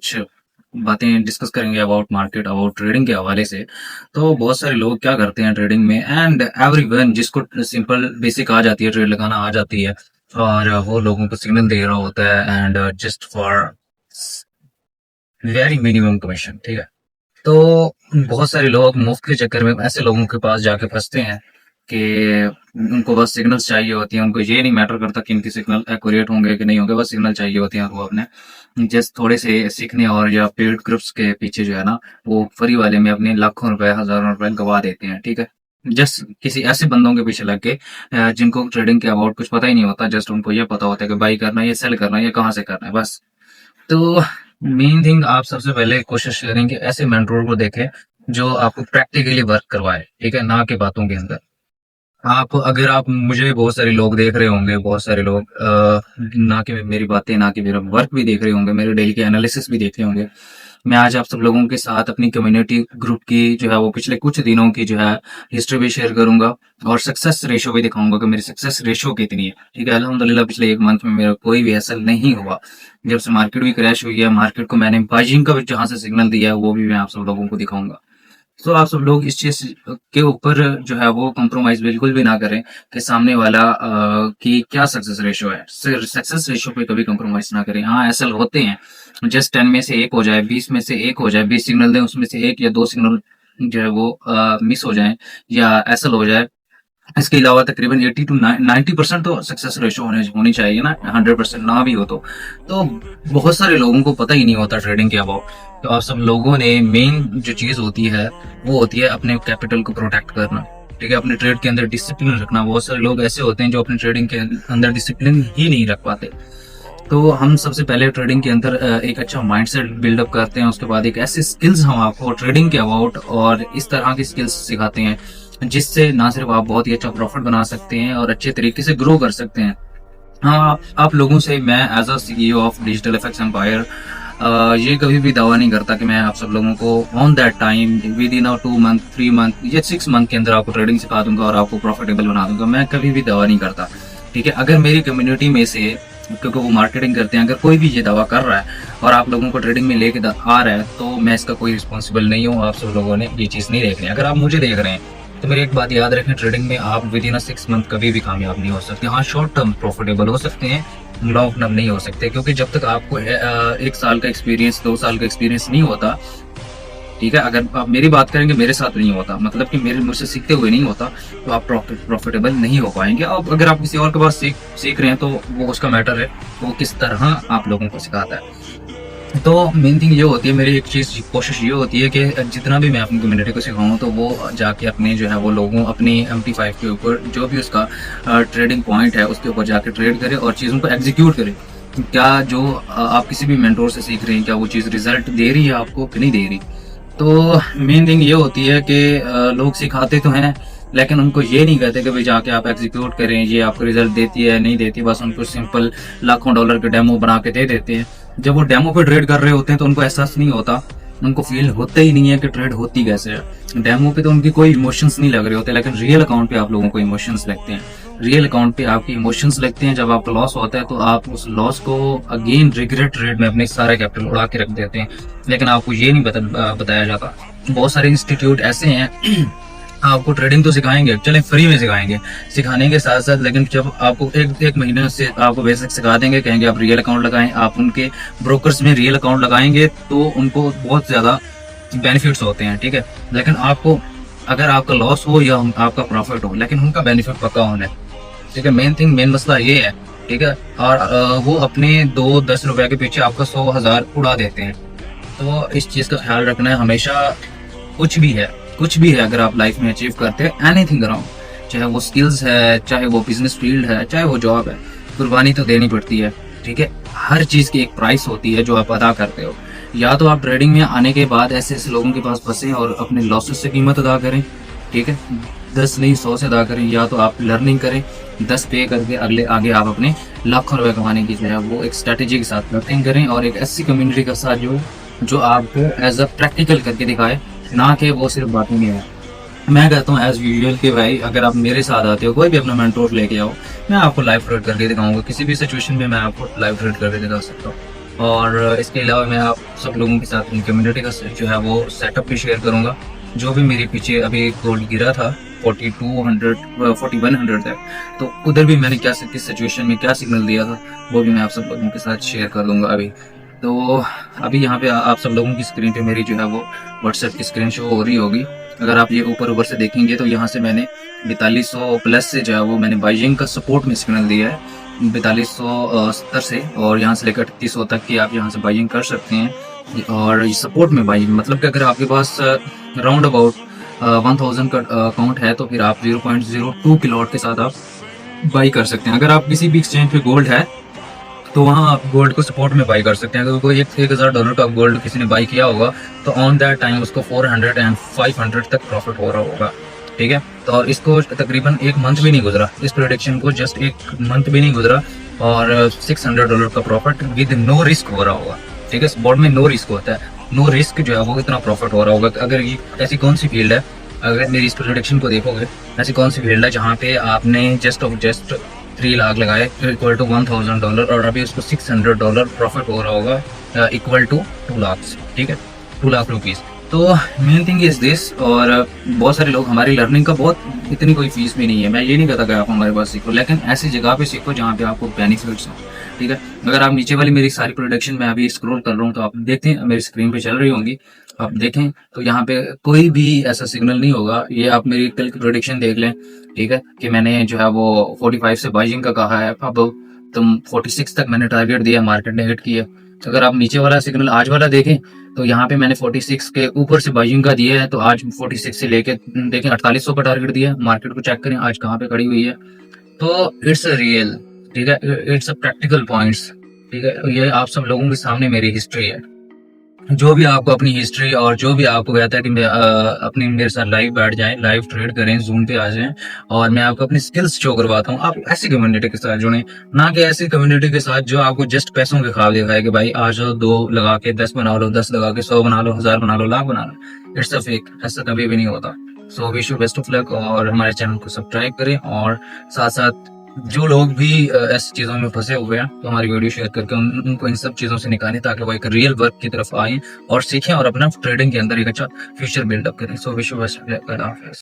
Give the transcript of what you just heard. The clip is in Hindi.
कुछ बातें डिस्कस करेंगे अबाउट मार्केट, अबाउट ट्रेडिंग के हवाले से। तो बहुत सारे लोग क्या करते हैं ट्रेडिंग में, एंड एवरीवन जिसको सिंपल बेसिक आ जाती है, ट्रेड लगाना आ जाती है, और वो लोगों को सिग्नल दे रहा होता है, and just for very minimum commission, ठीक है। तो बहुत सारे लोग मुफ्त के चक्कर में ऐसे लोगों के पास जाके फंसते हैं कि उनको बस सिग्नल्स चाहिए होती हैं। उनको ये नहीं मैटर करता कि इनके सिग्नल एक्यूरेट होंगे कि नहीं होंगे, बस सिग्नल चाहिए होती हैं। वो अपने जस्ट थोड़े से सीखने और या पेड ग्रुप्स के पीछे जो है ना, वो फ्री वाले में अपने लाखों रुपए, हजारों रुपए गवा देते हैं, ठीक है। जस्ट किसी ऐसे बंदों के पीछे लग के जिनको ट्रेडिंग के अबाउट कुछ पता ही नहीं होता। जस्ट उनको ये पता होता है कि बाई करना है, ये सेल करना है, ये कहाँ से करना है, बस। तो मेन थिंग, आप सबसे पहले कोशिश करें कि ऐसे मेंटोर को देखें जो आपको प्रैक्टिकली वर्क करवाए, ठीक है, ना कि बातों के अंदर। अगर आप मुझे बहुत सारे लोग देख रहे होंगे, बहुत सारे लोग ना कि मेरी बातें, ना कि मेरा वर्क भी देख रहे होंगे, मेरे डेली के एनालिसिस भी देख रहे होंगे। मैं आज आप सब लोगों के साथ अपनी कम्युनिटी ग्रुप की जो है वो पिछले कुछ दिनों की जो है हिस्ट्री भी शेयर करूंगा, और सक्सेस रेशो भी दिखाऊंगा कि मेरी सक्सेस रेशो कितनी है, ठीक है। अल्हम्दुलिल्लाह पिछले एक मंथ में मेरा कोई भी ऐसा नहीं हुआ। जब से मार्केट भी क्रैश हुई है, मार्केट को मैंने बाइंग का भी जहां से सिग्नल दिया है, वो भी मैं आप सब लोगों को दिखाऊंगा। तो आप सब लोग इस चीज के ऊपर जो है वो कॉम्प्रोमाइज बिल्कुल भी ना करें कि सामने वाला की क्या सक्सेस रेशो है। सक्सेस रेशो पे कभी कॉम्प्रोमाइज ना करें। हाँ, ऐसा होते हैं, जस्ट 10 में से एक हो जाए, 20 में से एक हो जाए, 20 सिग्नल दें, उसमें से एक या दो सिग्नल जो है वो मिस हो जाए या ऐसा हो जाए। इसके अलावा तकरीबन 80 टू 90% तो सक्सेस रेशो होनी चाहिए ना, 100% ना भी हो तो बहुत सारे लोगों को पता ही नहीं होता ट्रेडिंग के अबाउट। तो आप सब लोगों ने मेन जो चीज होती है वो होती है अपने कैपिटल को प्रोटेक्ट करना, ठीक है, अपने ट्रेड के अंदर डिसिप्लिन रखना। बहुत सारे लोग ऐसे होते हैं जो अपने ट्रेडिंग के अंदर डिसिप्लिन ही नहीं रख पाते। तो हम सबसे पहले ट्रेडिंग के अंदर एक अच्छा माइंडसेट बिल्डअप करते हैं, उसके बाद एक ऐसे स्किल्स हम आपको ट्रेडिंग के अबाउट और इस तरह की स्किल्स सिखाते हैं जिससे ना सिर्फ आप बहुत ही अच्छा प्रॉफिट बना सकते हैं और अच्छे तरीके से ग्रो कर सकते हैं। हाँ, आप लोगों से मैं as a CEO of digital effects empire ये कभी भी दावा नहीं करता कि मैं आप सब लोगों को on that time with in 2 month, 3 month या 6 मंथ के अंदर आपको ट्रेडिंग सिखा दूंगा और आपको प्रॉफिटेबल बना दूंगा। मैं कभी भी दावा नहीं करता, ठीक है। अगर मेरी कम्युनिटी में से, क्योंकि वो मार्केटिंग करते हैं, अगर कोई भी ये दावा कर रहा है और आप लोगों को ट्रेडिंग में लेके आ रहा है तो मैं इसका कोई रिस्पॉन्सिबल नहीं हूँ। आप सब लोगों ने ये चीज़ नहीं देखनी। अगर आप मुझे देख रहे हैं तो मेरी एक बात याद रखें, ट्रेडिंग में आप विद इन 6 मंथ कभी भी कामयाब नहीं हो सकते। हाँ, शॉर्ट टर्म प्रॉफिटेबल हो सकते हैं, लॉन्ग टर्म नहीं हो सकते, क्योंकि जब तक आपको 1 साल का एक्सपीरियंस, 2 साल का एक्सपीरियंस नहीं होता, ठीक है। अगर आप मेरी बात करेंगे, मेरे साथ नहीं होता, मतलब कि मेरे मुझसे सीखते हुए नहीं होता, तो आप प्रॉफिटेबल नहीं हो पाएंगे। अब अगर आप किसी और के पास सीख रहे हैं तो वो उसका मैटर है, वो किस तरह आप लोगों को सिखाता है। तो मेन थिंग ये होती है, मेरी एक चीज़ कोशिश ये होती है कि जितना भी मैं अपनी कम्युनिटी को सिखाऊं तो वो जाके अपने जो है वो लोगों अपनी MT5 के ऊपर जो भी उसका ट्रेडिंग पॉइंट है उसके ऊपर जाके ट्रेड करे और चीज़ों को एग्जीक्यूट करे। क्या जो आप किसी भी मेंटोर से सीख रहे हैं, क्या वो चीज़ रिजल्ट दे रही है आपको कि नहीं दे रही। तो मेन थिंग ये होती है कि लोग सिखाते तो हैं लेकिन उनको ये नहीं कहते कि भाई जाके आप एग्जीक्यूट करें, ये आपको रिजल्ट देती है नहीं देती। बस उनको सिंपल लाखों डॉलर के डेमो बना के दे देते हैं। जब वो डेमो पे ट्रेड कर रहे होते हैं तो उनको एहसास नहीं होता, उनको फील होता ही नहीं है कि ट्रेड होती कैसे है। डेमो पे तो उनकी कोई इमोशंस नहीं लग रहे होते, लेकिन रियल अकाउंट पे आप लोगों को इमोशंस लगते हैं। रियल अकाउंट पे आपके इमोशंस लगते हैं। जब आपका लॉस होता है तो आप उस लॉस को अगेन रिग्रेट ट्रेड में अपने सारे कैपिटल उड़ा के रख देते हैं, लेकिन आपको ये नहीं बताया जाता। बहुत सारे इंस्टीट्यूट ऐसे हैं आपको ट्रेडिंग तो सिखाएंगे, चले फ्री में सिखाएंगे, सिखाने के साथ साथ, लेकिन जब आपको एक महीने से आपको बेसिक सिखा देंगे, कहेंगे आप रियल अकाउंट लगाएं, आप उनके ब्रोकर्स में रियल अकाउंट लगाएंगे तो उनको बहुत ज्यादा बेनिफिट्स होते हैं, ठीक है। लेकिन आपको अगर आपका लॉस हो या आपका प्रॉफिट हो, लेकिन उनका बेनिफिट पक्का होना है, ठीक है। मेन मसला ये है, ठीक है। और वो अपने 2-10 रुपए के पीछे आपका 100,000 उड़ा देते हैं। तो इस चीज का ख्याल रखना है हमेशा। कुछ भी है अगर आप लाइफ में अचीव करते हैं, एनीथिंग अराउंड, चाहे वो स्किल्स है, चाहे वो बिजनेस फील्ड है, चाहे वो जॉब है, कुर्बानी तो देनी पड़ती है, ठीक है। हर चीज की एक प्राइस होती है जो आप अदा करते हो। या तो आप ट्रेडिंग में आने के बाद ऐसे लोगों के पास फंसे और अपने लॉसेस से कीमत अदा करें, ठीक है, 10 नहीं 100 से अदा करें, या तो आप लर्निंग करें, 10 पे करके आगे आप अपने लाखों रुपए कमाने की जो है वो एक स्ट्रेटेजी के साथ लर्निंग करें, और एक ऐसी कम्युनिटी के साथ जो आपको एज अ प्रैक्टिकल करके दिखाए, ना कि वो सिर्फ बातें नहीं है। मैं कहता हूँ एज यूजुअल कि भाई अगर आप मेरे साथ आते हो, कोई भी अपना मेंटोर लेके आओ, मैं आपको लाइव ट्रेड करके दिखाऊंगा। किसी भी सिचुएशन में मैं आपको लाइव ट्रेड करके दिखा सकता हूँ। और इसके अलावा मैं आप सब लोगों के साथ कम्युनिटी का जो है वो सेटअप भी शेयर करूँगा। जो भी मेरे पीछे अभी गोल्ड गिरा था 4200 4100 तक, तो उधर भी मैंने क्या किस सिचुएशन में क्या सिग्नल दिया था, वो भी मैं आप सब लोगों के साथ शेयर कर दूंगा अभी। तो अभी यहाँ पे आप सब लोगों की स्क्रीन पे मेरी जो है वो व्हाट्सएप की स्क्रीन शो हो रही होगी। अगर आप ये ऊपर ऊपर से देखेंगे तो यहाँ से मैंने 4200 प्लस से जो है वो मैंने बाइजिंग का सपोर्ट में सिग्नल दिया है 4270 से, और यहाँ से लेकर 3800 तक की आप यहाँ से बाइजिंग कर सकते हैं। और सपोर्ट में बाइजिंग मतलब कि अगर आपके पास राउंड अबाउट 1000 का अकाउंट है तो फिर आप 0.02 किलोवाट के साथ आप बाई कर सकते हैं। अगर आप किसी भी एक्सचेंज पे गोल्ड है तो वहाँ आप गोल्ड को सपोर्ट में बाई कर सकते हैं। अगर कोई $1000 का गोल्ड किसी ने बाई किया होगा तो ऑन दैट टाइम उसको 400 एंड 500 तक प्रॉफिट हो रहा होगा। ठीक है, तो इसको तकरीबन एक मंथ भी नहीं गुजरा, इस प्रोडक्शन को जस्ट एक मंथ भी नहीं गुजरा और $600 का प्रॉफिट विद नो रिस्क हो रहा होगा। ठीक है, स्पॉट में नो रिस्क होता है, नो रिस्क जो है वो इतना प्रॉफिट हो रहा होगा। अगर ये ऐसी कौन सी फील्ड है, अगर मेरी इस प्रोडक्शन को देखोगे, ऐसी कौन सी फील्ड है जहाँ पे आपने जस्ट 3 लाख लगाए इक्वल टू $1000 और अभी उसको $600 प्रॉफिट हो रहा होगा इक्वल टू 2 लाख। ठीक है, 2 लाख रुपीज। तो मेन थिंग इज दिस। और बहुत सारे लोग हमारी लर्निंग का बहुत इतनी कोई फीस भी नहीं है, मैं ये नहीं कहता कि आप हमारे पास सीखो, लेकिन ऐसी जगह पे सीखो जहाँ पे आपको बेनिफिट्स हो। ठीक है, अगर आप नीचे वाली मेरी सारी प्रोडक्शन में अभी स्क्रॉल कर रहा हूँ तो आप देखते हैं मेरी स्क्रीन पे चल रही होंगी, आप देखें तो यहाँ पे कोई भी ऐसा सिग्नल नहीं होगा। ये आप मेरी कल की प्रोडिक्शन देख लें। ठीक है, कि मैंने जो है वो 45 से बाइजिंग का कहा है, अब तुम 46 तक मैंने टारगेट दिया, मार्केट ने हिट किया। अगर आप नीचे वाला सिग्नल आज वाला देखें तो यहाँ पे मैंने 46 के ऊपर से बाइजिंग का दिया है, तो आज 46 से लेके देखें 4800 का टारगेट दिया है। मार्केट को चेक करें आज कहाँ पे खड़ी हुई है। तो इट्स रियल, ठीक है, इट्स अ प्रैक्टिकल पॉइंट्स। ठीक है, ये आप सब लोगों के सामने मेरी हिस्ट्री है। जो भी आपको अपनी हिस्ट्री और जो भी आपको कहता है कि अपनी मेरे साथ लाइव बैठ जाएं, लाइव ट्रेड करें, जूम पे आ जाएं और मैं आपको अपनी स्किल्स शो करवाता हूँ, आप ऐसी कम्युनिटी के साथ जुड़ें, ना कि ऐसी कम्युनिटी के साथ जो आपको जस्ट पैसों के ख्वाब दिखाए कि भाई आ जाओ 2 लगा के 10 बना लो, 10 लगा के 100 बना लो, 1000 बना लो, लाख बना लो। इट्स अ फेक, ऐसा कभी भी नहीं होता। So wish you best of luck और हमारे चैनल को सब्सक्राइब करें। और साथ साथ जो लोग भी ऐसी चीजों में फंसे हुए हैं तो हमारी वीडियो शेयर करके उनको इन सब चीजों से निकालें ताकि वो एक रियल वर्क की तरफ आए और सीखें और अपना ट्रेडिंग के अंदर एक अच्छा फ्यूचर बिल्डअप करें। So wish you best of luck.